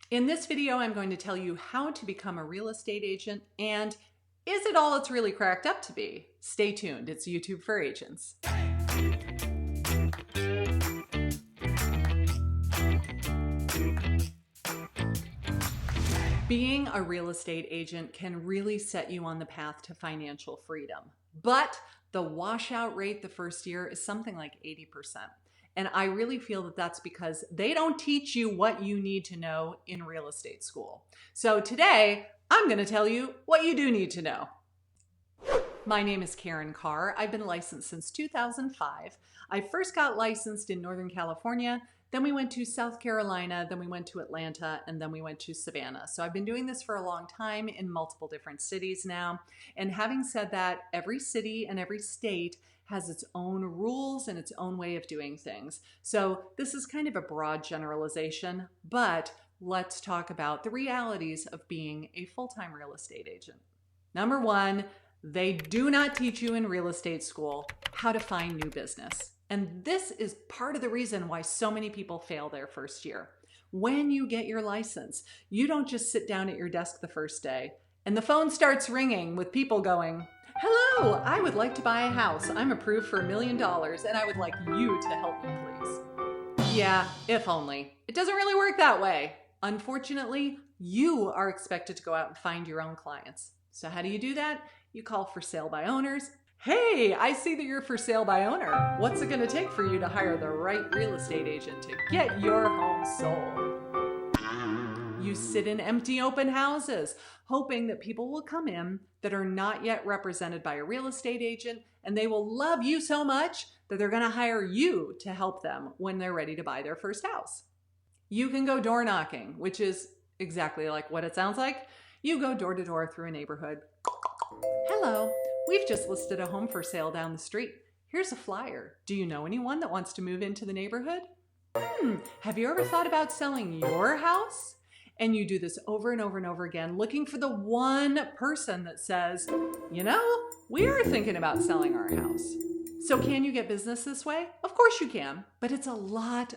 In this video, I'm going to tell you how to become a real estate agent and is it all it's really cracked up to be? Stay tuned, it's YouTube for Agents. Being a real estate agent can really set you on the path to financial freedom, but the washout rate the first year is something like 80%. And I really feel that that's because they don't teach you what you need to know in real estate school. So today, I'm going to tell you what you do need to know. My name is Karin Carr. I've been licensed since 2005. I first got licensed in Northern California, then we went to South Carolina, then we went to Atlanta, and then we went to Savannah. So I've been doing this for a long time in multiple different cities now. And having said that, every city and every state has its own rules and its own way of doing things. So this is kind of a broad generalization, but let's talk about the realities of being a full-time real estate agent. Number one, they do not teach you in real estate school how to find new business. And this is part of the reason why so many people fail their first year. When you get your license, you don't just sit down at your desk the first day and the phone starts ringing with people going, "Hello, I would like to buy a house. I'm approved for $1 million and I would like you to help me, please." Yeah, if only. It doesn't really work that way. Unfortunately, you are expected to go out and find your own clients. So how do you do that? You call for sale by owners. Hey, I see that you're for sale by owner. What's it going to take for you to hire the right real estate agent to get your home sold? You sit in empty open houses, hoping that people will come in that are not yet represented by a real estate agent, and they will love you so much that they're going to hire you to help them when they're ready to buy their first house. You can go door knocking, which is exactly like what it sounds like. You go door to door through a neighborhood. "Hello, we've just listed a home for sale down the street. Here's a flyer. Do you know anyone that wants to move into the neighborhood? Have you ever thought about selling your house?" And you do this over and over and over again, looking for the one person that says, "You know, we are thinking about selling our house." So can you get business this way? Of course you can, but it's a lot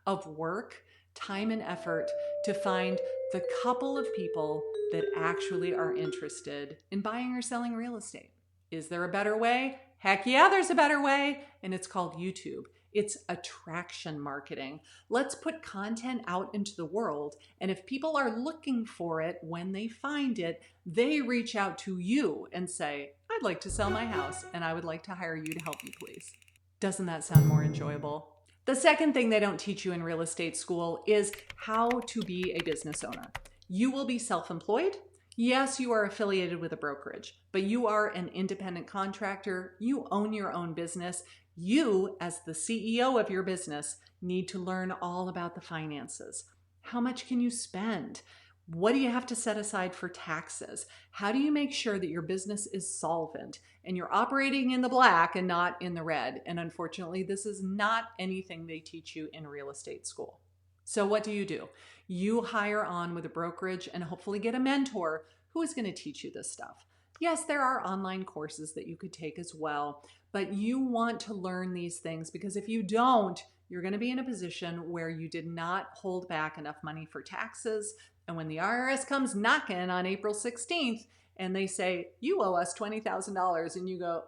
of work, time and effort to find the couple of people that actually are interested in buying or selling real estate. Is there a better way? Heck yeah, there's a better way, and it's called YouTube. It's attraction marketing. Let's put content out into the world, and if people are looking for it when they find it, they reach out to you and say, "I'd like to sell my house, and I would like to hire you to help me, please." Doesn't that sound more enjoyable? The second thing they don't teach you in real estate school is how to be a business owner. You will be self-employed. Yes, you are affiliated with a brokerage, but you are an independent contractor. You own your own business. You, as the CEO of your business, need to learn all about the finances. How much can you spend? What do you have to set aside for taxes? How do you make sure that your business is solvent and you're operating in the black and not in the red? And unfortunately, this is not anything they teach you in real estate school. So what do? You hire on with a brokerage and hopefully get a mentor who is going to teach you this stuff. Yes, there are online courses that you could take as well, but you want to learn these things because if you don't, you're going to be in a position where you did not hold back enough money for taxes. And when the IRS comes knocking on April 16th and they say, "You owe us $20,000, and you go,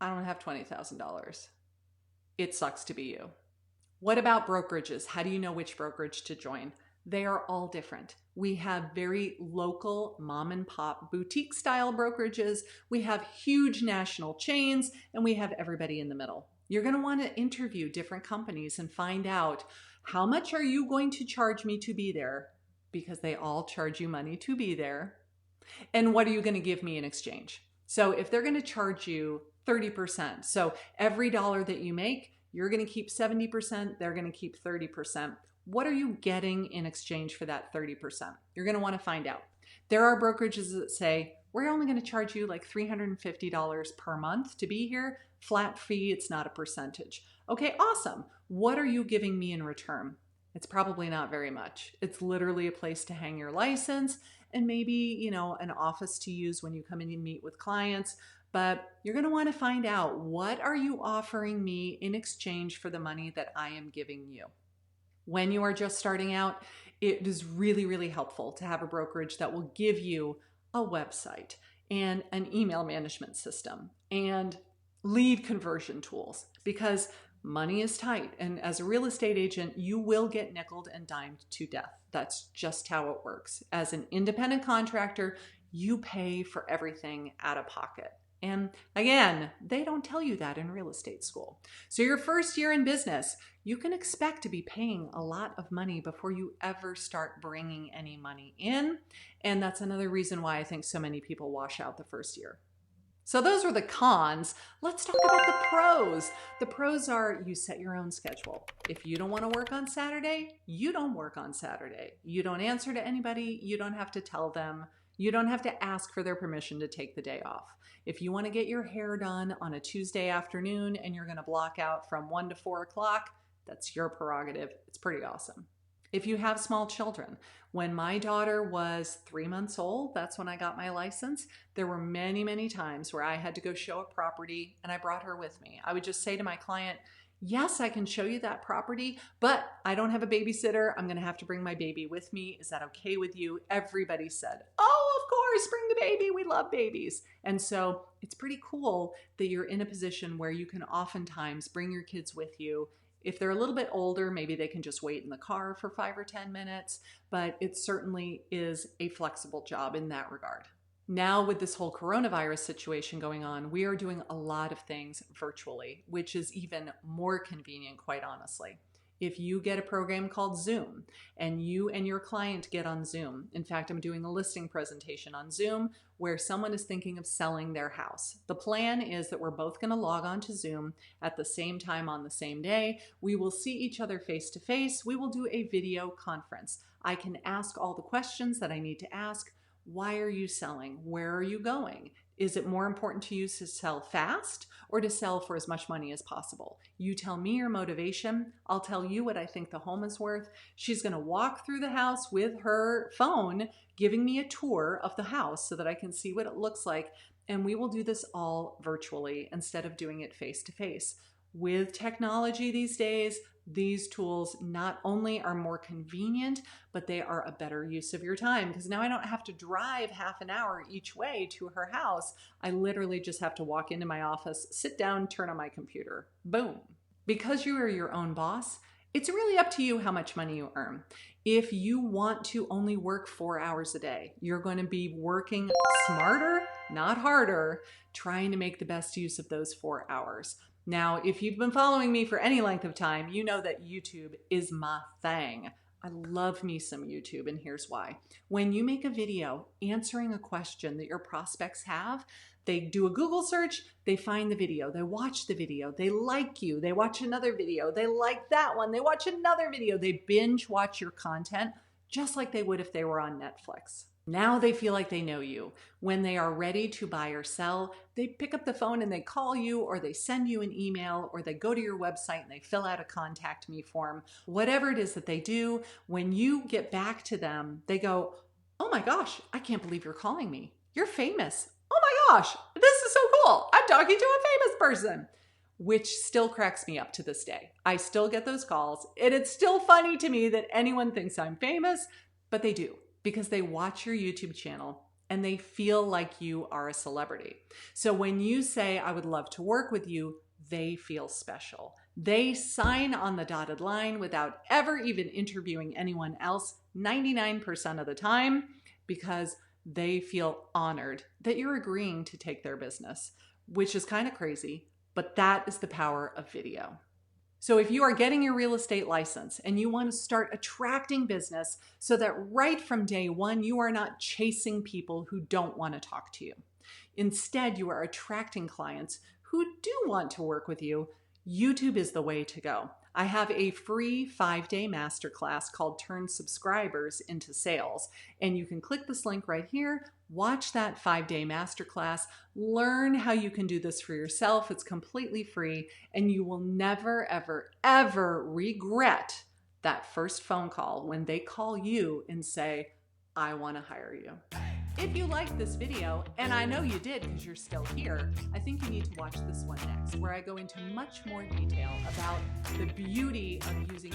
"I don't have $20,000. It sucks to be you. What about brokerages? How do you know which brokerage to join? They are all different. We have very local mom and pop boutique style brokerages. We have huge national chains, and we have everybody in the middle. You're going to want to interview different companies and find out how much are you going to charge me to be there, because they all charge you money to be there. And what are you going to give me in exchange? So if they're going to charge you 30%, so every dollar that you make, you're going to keep 70%, they're going to keep 30%. What are you getting in exchange for that 30%? You're going to want to find out. There are brokerages that say, "We're only going to charge you like $350 per month to be here. Flat fee, it's not a percentage." Okay, awesome. What are you giving me in return? It's probably not very much. It's literally a place to hang your license and maybe, an office to use when you come in and meet with clients. but you're going to want to find out, what are you offering me in exchange for the money that I am giving you? When you are just starting out, it is really, really helpful to have a brokerage that will give you a website and an email management system and lead conversion tools, because money is tight. And as a real estate agent, you will get nickeled and dimed to death. That's just how it works. As an independent contractor, you pay for everything out of pocket. And again, they don't tell you that in real estate school. So your first year in business, you can expect to be paying a lot of money before you ever start bringing any money in. And that's another reason why I think so many people wash out the first year. So those are the cons. Let's talk about the pros. The pros are, you set your own schedule. If you don't want to work on Saturday, you don't work on Saturday. You don't answer to anybody. You don't have to tell them. You don't have to ask for their permission to take the day off. If you want to get your hair done on a Tuesday afternoon and you're going to block out from 1 to 4 o'clock, that's your prerogative. It's pretty awesome. If you have small children, when my daughter was 3 months old, that's when I got my license. There were many, many times where I had to go show a property and I brought her with me. I would just say to my client, yes, I can show you that property, but I don't have a babysitter. I'm going to have to bring my baby with me. Is that okay with you? Everybody said, oh, of course, bring the baby. We love babies. And so it's pretty cool that you're in a position where you can oftentimes bring your kids with you. If they're a little bit older, maybe they can just wait in the car for 5 or 10 minutes, but it certainly is a flexible job in that regard. Now, with this whole coronavirus situation going on, we are doing a lot of things virtually, which is even more convenient, quite honestly. If you get a program called Zoom and you and your client get on Zoom, in fact, I'm doing a listing presentation on Zoom where someone is thinking of selling their house. The plan is that we're both going to log on to Zoom at the same time on the same day. We will see each other face to face. We will do a video conference. I can ask all the questions that I need to ask. Why are you selling? Where are you going? Is it more important to you to sell fast or to sell for as much money as possible? You tell me your motivation. I'll tell you what I think the home is worth. She's going to walk through the house with her phone, giving me a tour of the house so that I can see what it looks like. And we will do this all virtually instead of doing it face to face. With technology these days, these tools not only are more convenient, but they are a better use of your time, because now I don't have to drive half an hour each way to her house. I literally just have to walk into my office, sit down, turn on my computer. Boom. Because you are your own boss, it's really up to you how much money you earn. If you want to only work 4 hours a day, you're going to be working smarter, not harder, trying to make the best use of those 4 hours. Now, if you've been following me for any length of time, you know that YouTube is my thing. I love me some YouTube, and here's why. When you make a video answering a question that your prospects have, they do a Google search, they find the video, they watch the video, they like you, they watch another video, they like that one, they watch another video, they binge watch your content just like they would if they were on Netflix. Now they feel like they know you. When they are ready to buy or sell, they pick up the phone and they call you, or they send you an email, or they go to your website and they fill out a contact me form. Whatever it is that they do, when you get back to them, they go, oh my gosh, I can't believe you're calling me. You're famous. Oh my gosh, this is so cool. I'm talking to a famous person. Which still cracks me up to this day. I still get those calls, and it's still funny to me that anyone thinks I'm famous, but they do, because they watch your YouTube channel and they feel like you are a celebrity. So when you say, I would love to work with you, they feel special. They sign on the dotted line without ever even interviewing anyone else 99% of the time, because they feel honored that you're agreeing to take their business, which is kind of crazy, but that is the power of video. So if you are getting your real estate license and you want to start attracting business so that right from day one, you are not chasing people who don't want to talk to you. Instead, you are attracting clients who do want to work with you. YouTube is the way to go. I have a free 5-day masterclass called Turn Subscribers into Sales. And you can click this link right here, watch that 5-day masterclass, learn how you can do this for yourself. It's completely free, and you will never, ever, ever regret that first phone call when they call you and say, I want to hire you. If you liked this video, and I know you did because you're still here, I think you need to watch this one next, where I go into much more detail about the beauty of using